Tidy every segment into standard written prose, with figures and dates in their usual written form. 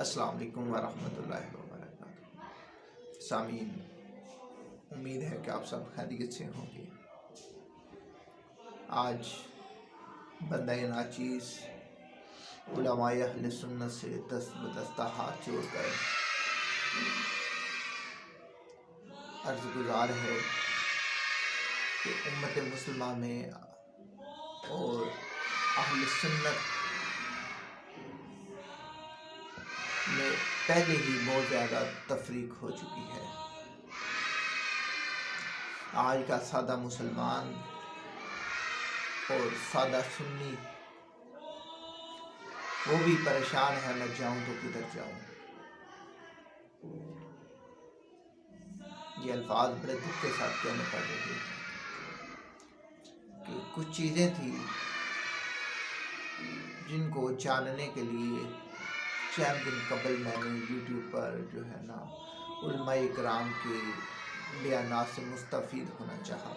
السلام علیکم ورحمۃ اللہ وبرکاتہ۔ سامعین، امید ہے کہ آپ سب خیریت سے ہوں گے۔ آج بندہ ناچیز علماء اہل سنت سے دست بدستہ ہاتھ جوڑ کر عرض گزار ہے کہ امت مسلمہ میں اور اہل سنت میں پہلے ہی بہت زیادہ تفریق ہو چکی ہے۔ آج کا سادہ مسلمان اور سادہ سنی وہ بھی پریشان ہے، میں جاؤں تو کدھر جاؤں۔ یہ الفاظ بڑے دکھ کے ساتھ کہنے پڑ رہے ہیں کہ کچھ چیزیں تھیں جن کو جاننے کے لیے چند دن قبل میں نے یوٹیوب پر علماء کرام کے بیانات سے مستفید ہونا چاہا،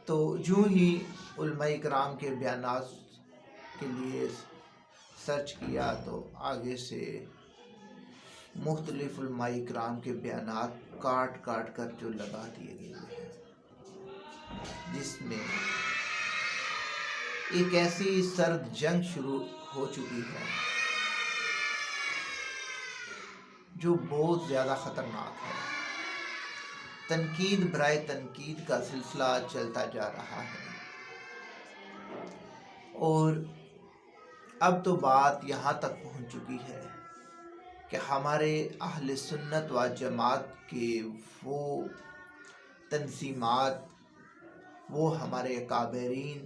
تو جو ہی علماء کرام کے بیانات کے لیے سرچ کیا تو آگے سے مختلف علماء کرام کے بیانات کاٹ کر جو لگا دیے گئے ہیں، جس میں ایک ایسی سرد جنگ شروع ہو چکی ہے جو بہت زیادہ خطرناک ہے۔ تنقید برائے تنقید کا سلسلہ چلتا جا رہا ہے، اور اب تو بات یہاں تک پہنچ چکی ہے کہ ہمارے اہل سنت و جماعت کے وہ تنظیمات، وہ ہمارے اکابرین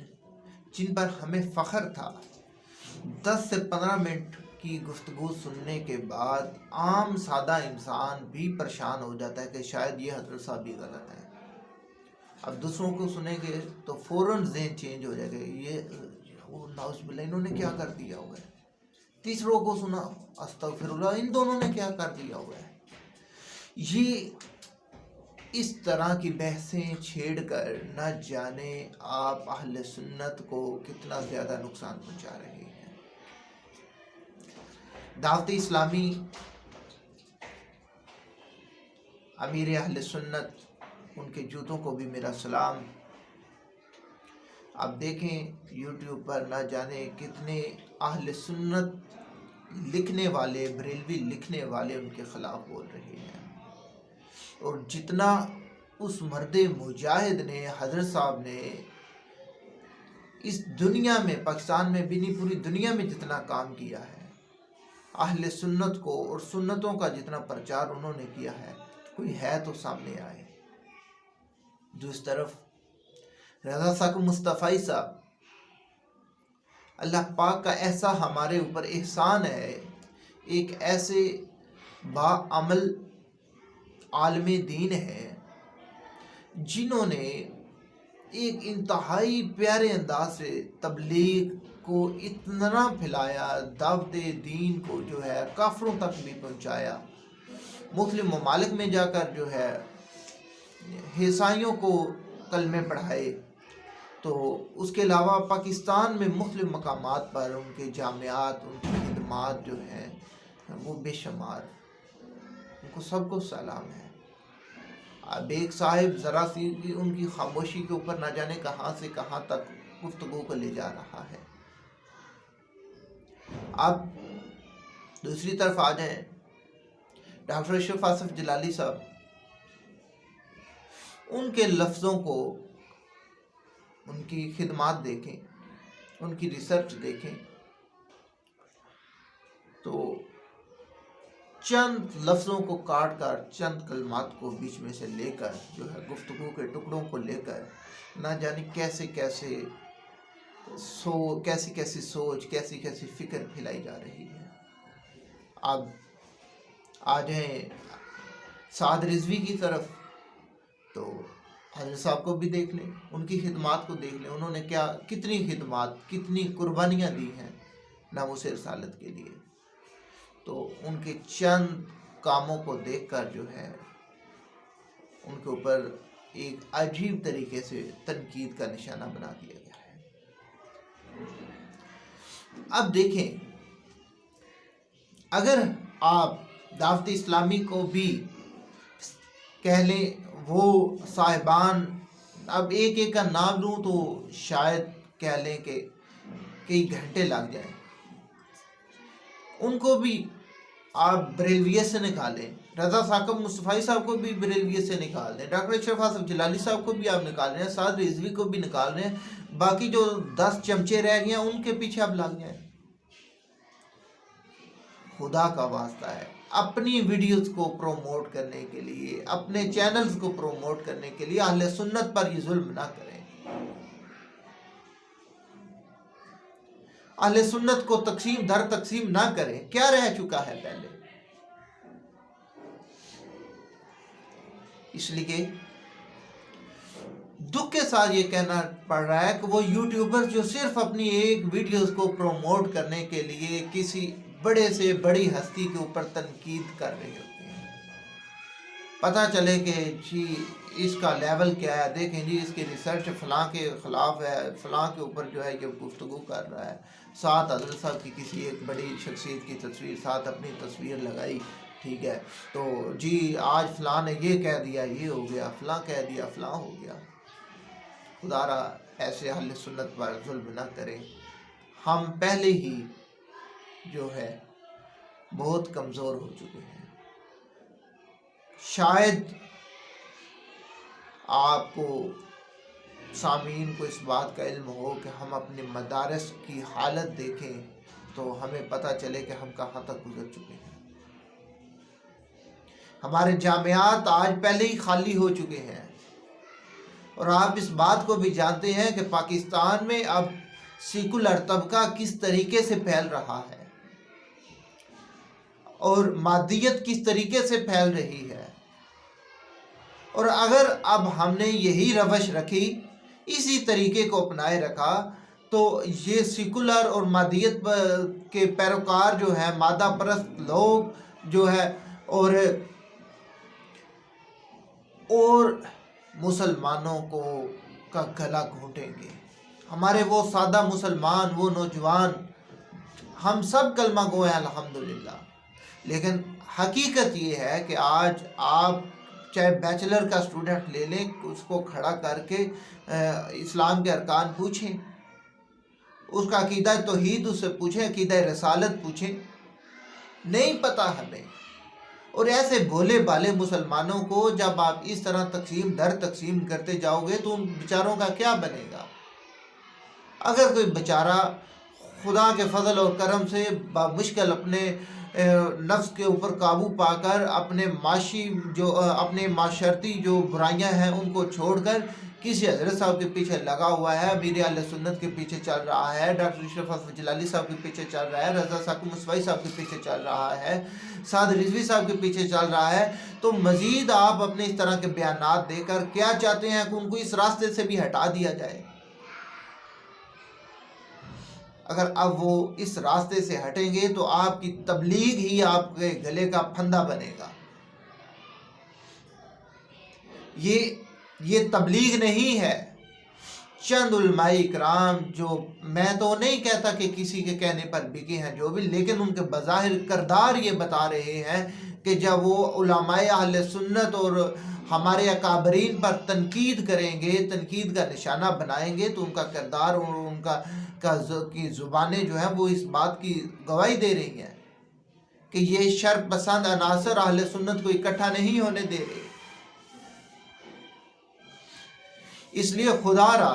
جن پر ہمیں فخر تھا، 10 سے 15 منٹ کی گفتگو سننے کے بعد عام سادہ انسان بھی پریشان ہو جاتا ہے کہ شاید یہ حضرت صاحب بھی غلط ہیں۔ اب دوسروں کو سنیں گے تو فوراً ذہن چینج ہو جائے گا، یہ نعوذ باللہ انہوں نے کیا کر دیا ہوا ہے۔ تیسروں کو سنا، استغفر اللہ، ان دونوں نے کیا کر دیا ہوا ہے۔ یہ اس طرح کی بحثیں چھیڑ کر نہ جانے آپ اہل سنت کو کتنا زیادہ نقصان پہنچا رہے ہیں۔ دعوت اسلامی امیر اہل سنت، ان کے جوتوں کو بھی میرا سلام۔ آپ دیکھیں یوٹیوب پر نہ جانے کتنے اہل سنت لکھنے والے، بریلوی لکھنے والے ان کے خلاف بول رہے ہیں، اور جتنا اس مرد مجاہد نے، حضرت صاحب نے اس دنیا میں، پاکستان میں بھی نہیں پوری دنیا میں جتنا کام کیا ہے، اہل سنت کو اور سنتوں کا جتنا پرچار انہوں نے کیا ہے، کوئی ہے تو سامنے آئے۔ جو اس طرف رضا ثاقب مصطفی صاحب، اللہ پاک کا ایسا ہمارے اوپر احسان ہے، ایک ایسے باعمل عالم دین ہے جنہوں نے ایک انتہائی پیارے انداز سے تبلیغ کو اتنا پھیلایا، دعوت دین کو جو ہے کافروں تک بھی پہنچایا، مختلف ممالک میں جا کر جو ہے عیسائیوں کو کلمے پڑھائے، تو اس کے علاوہ پاکستان میں مختلف مقامات پر ان کے جامعات، ان کی خدمات جو ہیں وہ بے شمار، ان کو سب کو سلام ہے۔ اب ایک صاحب ذرا سی ان کی خاموشی کے اوپر نہ جانے کہاں سے کہاں تک گفتگو کو لے جا رہا ہے۔ اب دوسری طرف آ جائیں، ڈاکٹر اشرف آصف جلالی صاحب، ان کے لفظوں کو، ان کی خدمات دیکھیں، ان کی ریسرچ دیکھیں، تو چند لفظوں کو کاٹ کر، چند کلمات کو بیچ میں سے لے کر جو ہے گفتگو کے ٹکڑوں کو لے کر نہ جانے کیسی کیسی سوچ، کیسی فکر پھیلائی جا رہی ہے۔ اب آ جائیں سعد رضوی کی طرف، تو حضرت صاحب کو بھی دیکھ لیں، ان کی خدمات کو دیکھ لیں، انہوں نے کتنی خدمات، کتنی قربانیاں دی ہیں ناموس رسالت کے لیے، تو ان کے چند کاموں کو دیکھ کر جو ہے ان کے اوپر ایک عجیب طریقے سے تنقید کا نشانہ بنا دیا گیا ہے۔ اب دیکھیں اگر آپ دعوت اسلامی کو بھی کہہ لیں، وہ صاحبان، اب ایک ایک کا نام لوں تو شاید کہہ لیں کہ کئی گھنٹے لگ جائیں، ان کو بھی آپ بریلویت سے نکالیں، رضا ثاقب مصطفی صاحب کو بھی بریلویت سے نکال دیں، ڈاکٹر اشرف آصف جلالی صاحب کو بھی آپ نکال رہے ہیں، سعد رضوی کو بھی نکال رہے ہیں، باقی جو 10 چمچے رہ گئے ہیں ان کے پیچھے آپ لگ جائیں۔ خدا کا واسطہ ہے، اپنی ویڈیوز کو پروموٹ کرنے کے لیے، اپنے چینلز کو پروموٹ کرنے کے لیے اہل سنت پر یہ ظلم نہ کریں، اہل سنت کو تقسیم در تقسیم نہ کریں۔ کیا رہ چکا ہے پہلے؟ اس لیے دکھ کے ساتھ یہ کہنا پڑ رہا ہے کہ وہ یوٹیوبر جو صرف اپنی ایک ویڈیوز کو پروموٹ کرنے کے لیے کسی بڑے سے بڑی ہستی کے اوپر تنقید کر رہے ہوتے ہیں، پتہ چلے کہ جی اس کا لیول کیا ہے، دیکھیں جی اس کی ریسرچ فلاں کے خلاف ہے، فلاں کے اوپر جو ہے یہ گفتگو کر رہا ہے، ساتھ حضرت صاحب کی کسی ایک بڑی شخصیت کی تصویر، ساتھ اپنی تصویر لگائی، ٹھیک ہے، تو جی آج فلاں نے یہ کہہ دیا، یہ ہو گیا، فلاں کہہ دیا، فلاں ہو گیا۔ خدا را ایسے اہل سنت پر ظلم نہ کریں، ہم پہلے ہی جو ہے بہت کمزور ہو چکے ہیں۔ شاید آپ کو سامعین کو اس بات کا علم ہو کہ ہم اپنے مدارس کی حالت دیکھیں تو ہمیں پتہ چلے کہ ہم کہاں تک گزر چکے ہیں۔ ہمارے جامعات آج پہلے ہی خالی ہو چکے ہیں، اور آپ اس بات کو بھی جانتے ہیں کہ پاکستان میں اب سیکولر طبقہ کس طریقے سے پھیل رہا ہے اور مادیت کس طریقے سے پھیل رہی ہے، اور اگر اب ہم نے یہی روش رکھی، اسی طریقے کو اپنائے رکھا، تو یہ سیکولر اور مادیت کے پیروکار جو ہیں، مادہ پرست لوگ جو ہے، اور مسلمانوں کا گلا گھونٹیں گے۔ ہمارے وہ سادہ مسلمان، وہ نوجوان، ہم سب کلمہ گو ہیں الحمدللہ، لیکن حقیقت یہ ہے کہ آج آپ چاہے بیچلر کا اسٹوڈنٹ لے لیں، اس کو کھڑا کر کے اسلام کے ارکان پوچھیں، اس کا عقیدہ توحید اس سے پوچھیں، عقیدہ رسالت پوچھیں، نہیں پتہ ہمیں۔ اور ایسے بھولے بالے مسلمانوں کو جب آپ اس طرح تقسیم در تقسیم کرتے جاؤ گے تو ان بیچاروں کا کیا بنے گا؟ اگر کوئی بیچارہ خدا کے فضل اور کرم سے بمشکل اپنے نفس کے اوپر قابو پا کر اپنے معاشرتی جو برائیاں ہیں ان کو چھوڑ کر کسی حضرت صاحب کے پیچھے لگا ہوا ہے، امیر اہل سنت کے پیچھے چل رہا ہے، ڈاکٹر اشرف آصف جلالی صاحب کے پیچھے چل رہا ہے، رضا ثاقب مصطفی صاحب کے پیچھے چل رہا ہے، سعد رضوی صاحب کے پیچھے چل رہا ہے، تو مزید آپ اپنے اس طرح کے بیانات دے کر کیا چاہتے ہیں کہ ان کو اس راستے سے بھی ہٹا دیا جائے؟ اگر اب وہ اس راستے سے ہٹیں گے تو آپ کی تبلیغ ہی آپ کے گلے کا پھندا بنے گا۔ یہ تبلیغ نہیں ہے۔ چند علماء اکرام جو میں تو نہیں کہتا کہ کسی کے کہنے پر بکے ہیں جو بھی، لیکن ان کے بظاہر کردار یہ بتا رہے ہیں کہ جب وہ علماء اہل سنت اور ہمارے اکابرین پر تنقید کریں گے، تنقید کا نشانہ بنائیں گے، تو ان کا کردار اور ان کی زبانیں جو ہیں وہ اس بات کی گواہی دے رہی ہیں کہ یہ شر پسند عناصر اہل سنت کو اکٹھا نہیں ہونے دے رہے۔ اس لیے خدا را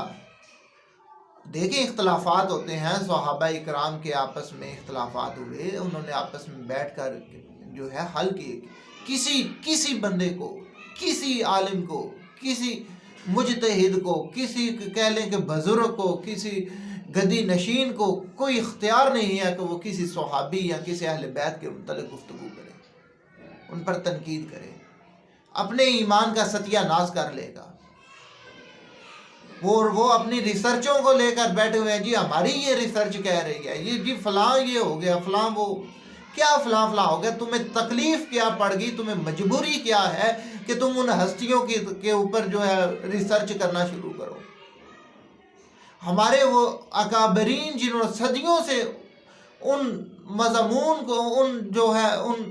دیکھیں، اختلافات ہوتے ہیں، صحابہ اکرام کے آپس میں اختلافات ہوئے، انہوں نے آپس میں بیٹھ کر جو ہے حل کیے۔ کسی بندے کو، کسی عالم کو، کسی مجتہد کو، کسی کہہ لیں کہ بزرگ کو، کسی گدی نشین کو کوئی اختیار نہیں ہے کہ وہ کسی صحابی یا کسی اہل بیت کے متعلق گفتگو کرے، ان پر تنقید کرے، اپنے ایمان کا ستیہ ناز کر لے گا۔ وہ اپنی ریسرچوں کو لے کر بیٹھے ہوئے ہیں، جی ہماری یہ ریسرچ کہہ رہی ہے، یہ جی فلاں یہ ہو گیا، فلاں وہ کیا فلاں ہو گیا۔ تمہیں تکلیف کیا پڑ گئی، تمہیں مجبوری کیا ہے کہ تم ان ہستیوں کے اوپر جو ہے ریسرچ کرنا شروع کرو؟ ہمارے وہ اکابرین جنہوں نے صدیوں سے ان مضمون کو، ان جو ہے ان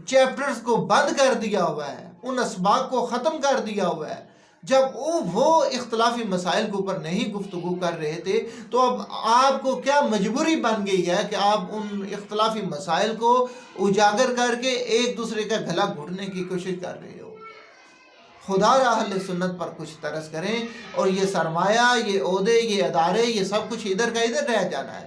چیپٹرز کو بند کر دیا ہوا ہے، ان اسباق کو ختم کر دیا ہوا ہے. جب وہ اختلافی مسائل کے اوپر نہیں گفتگو کر رہے تھے تو اب آپ کو کیا مجبوری بن گئی ہے کہ آپ ان اختلافی مسائل کو اجاگر کر کے ایک دوسرے کا گلا گھوٹنے کی کوشش کر رہے ہو؟ خدا را اہل سنت پر کچھ ترس کریں، اور یہ سرمایہ، یہ عہدے، یہ ادارے، یہ سب کچھ ادھر کا ادھر رہ جانا ہے.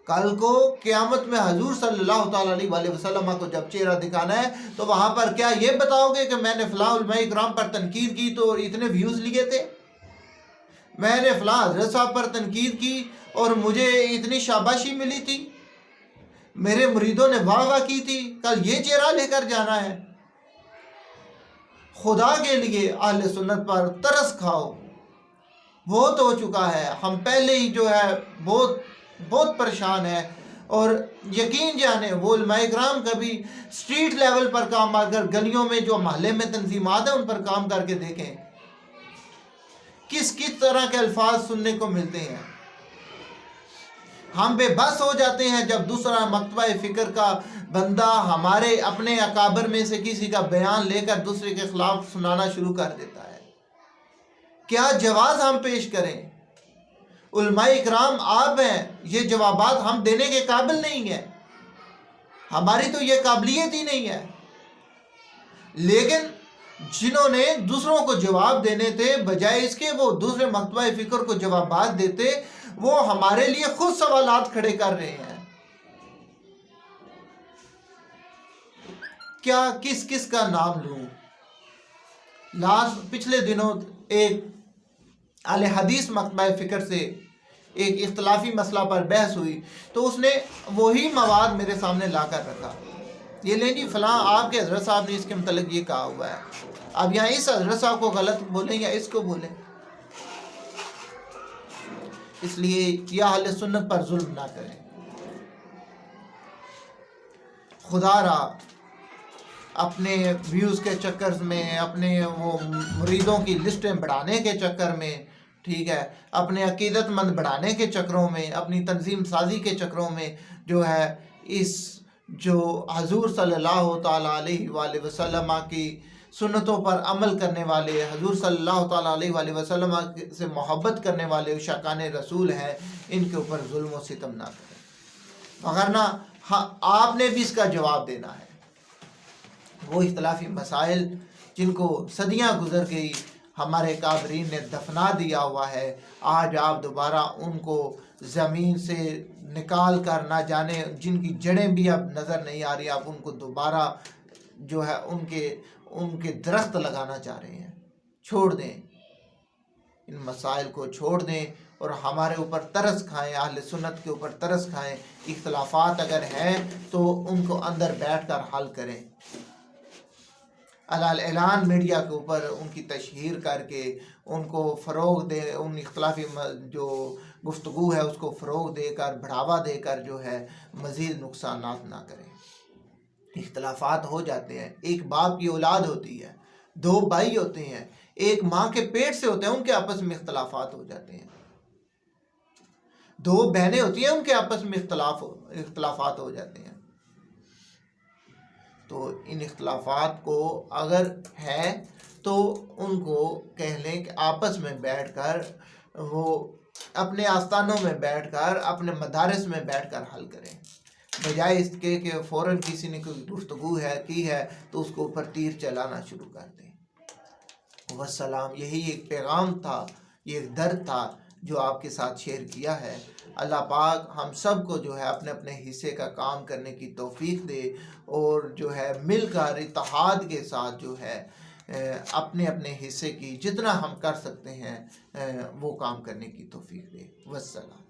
کل کو قیامت میں حضور صلی اللہ تعالیٰ علیہ وآلہ وسلم کو جب چہرہ دکھانا ہے تو وہاں پر کیا یہ بتاؤ گے کہ میں نے فلاں علماء اکرام پر تنقید کی تو اتنے ویوز لیے تھے، میں نے فلاں حضرت صاحب پر تنقید کی اور مجھے اتنی شاباشی ملی تھی، میرے مریدوں نے واہ واہ کی تھی؟ کل یہ چہرہ لے کر جانا ہے؟ خدا کے لیے اہل سنت پر ترس کھاؤ. بہت ہو چکا ہے، ہم پہلے ہی جو ہے بہت پریشان ہے. اور یقین جانے وہ علماء اکرام کبھی سٹریٹ لیول پر کام کر، گلیوں میں جو محلے میں تنظیمات ہیں ان پر کام کر کے دیکھیں کس طرح کے الفاظ سننے کو ملتے ہیں. ہم بے بس ہو جاتے ہیں جب دوسرا مکتبہ فکر کا بندہ ہمارے اپنے اکابر میں سے کسی کا بیان لے کر دوسرے کے خلاف سنانا شروع کر دیتا ہے. کیا جواز ہم پیش کریں؟ علماء اکرام آپ ہیں، یہ جوابات ہم دینے کے قابل نہیں ہیں، ہماری تو یہ قابلیت ہی نہیں ہے. لیکن جنہوں نے دوسروں کو جواب دینے تھے، بجائے اس کے وہ دوسرے مکتبہ فکر کو جوابات دیتے، وہ ہمارے لیے خود سوالات کھڑے کر رہے ہیں. کیا کس کا نام لوں؟ پچھلے دنوں ایک اہل حدیث مکتبہ فکر سے ایک اختلافی مسئلہ پر بحث ہوئی تو اس نے وہی مواد میرے سامنے لا کر رکھا. یہ لیں جی فلاں آپ کے حضرت صاحب نے اس کے متعلق یہ کہا ہوا ہے، اب یہاں اس حضرت صاحب کو غلط بولیں یا اس کو بولیں. اس لیے یہ اہل سنت پر ظلم نہ کریں. خدا را اپنے ویوز کے چکر میں، اپنے وہ مریدوں کی لسٹیں بڑھانے کے چکر میں، ٹھیک ہے، اپنے عقیدت مند بڑھانے کے چکروں میں، اپنی تنظیم سازی کے چکروں میں جو ہے اس جو حضور صلی اللہ تعالیٰ علیہ وآلہ وسلم کی سنتوں پر عمل کرنے والے، حضور صلی اللہ تعالیٰ علیہ وآلہ وسلم سے محبت کرنے والے عشاقان رسول ہیں، ان کے اوپر ظلم و ستم نہ کریں. وغیرہ آپ نے بھی اس کا جواب دینا ہے. وہ اختلافی مسائل جن کو صدیاں گزر گئی ہمارے کابرین نے دفنا دیا ہوا ہے، آج آپ دوبارہ ان کو زمین سے نکال کر نہ جانے، جن کی جڑیں بھی اب نظر نہیں آ رہی، آپ ان کو دوبارہ جو ہے ان کے درخت لگانا چاہ رہے ہیں. چھوڑ دیں ان مسائل کو، چھوڑ دیں اور ہمارے اوپر ترس کھائیں، اہل سنت کے اوپر ترس کھائیں. اختلافات اگر ہیں تو ان کو اندر بیٹھ کر حل کریں. اعلان میڈیا کے اوپر ان کی تشہیر کر کے ان کو فروغ دے، ان اختلافی جو گفتگو ہے اس کو فروغ دے کر، بڑھاوا دے کر جو ہے مزید نقصانات نہ کریں. اختلافات ہو جاتے ہیں، ایک باپ کی اولاد ہوتی ہے، دو بھائی ہوتے ہیں، ایک ماں کے پیٹ سے ہوتے ہیں، ان کے آپس میں اختلافات ہو جاتے ہیں. دو بہنیں ہوتی ہیں، ان کے آپس میں اختلافات ہو جاتے ہیں. تو ان اختلافات کو اگر ہے تو ان کو کہہ لیں کہ آپس میں بیٹھ کر، وہ اپنے آستانوں میں بیٹھ کر، اپنے مدارس میں بیٹھ کر حل کریں، بجائے اس کے کہ فوراً کسی نے کوئی گفتگو کی ہے تو اس کو اوپر تیر چلانا شروع کر دیں. والسلام. یہی ایک پیغام تھا، یہ ایک درد تھا جو آپ کے ساتھ شیئر کیا ہے. اللہ پاک ہم سب کو جو ہے اپنے اپنے حصے کا کام کرنے کی توفیق دے، اور جو ہے مل کر اتحاد کے ساتھ جو ہے اپنے اپنے حصے کی جتنا ہم کر سکتے ہیں وہ کام کرنے کی توفیق دے. والسلام.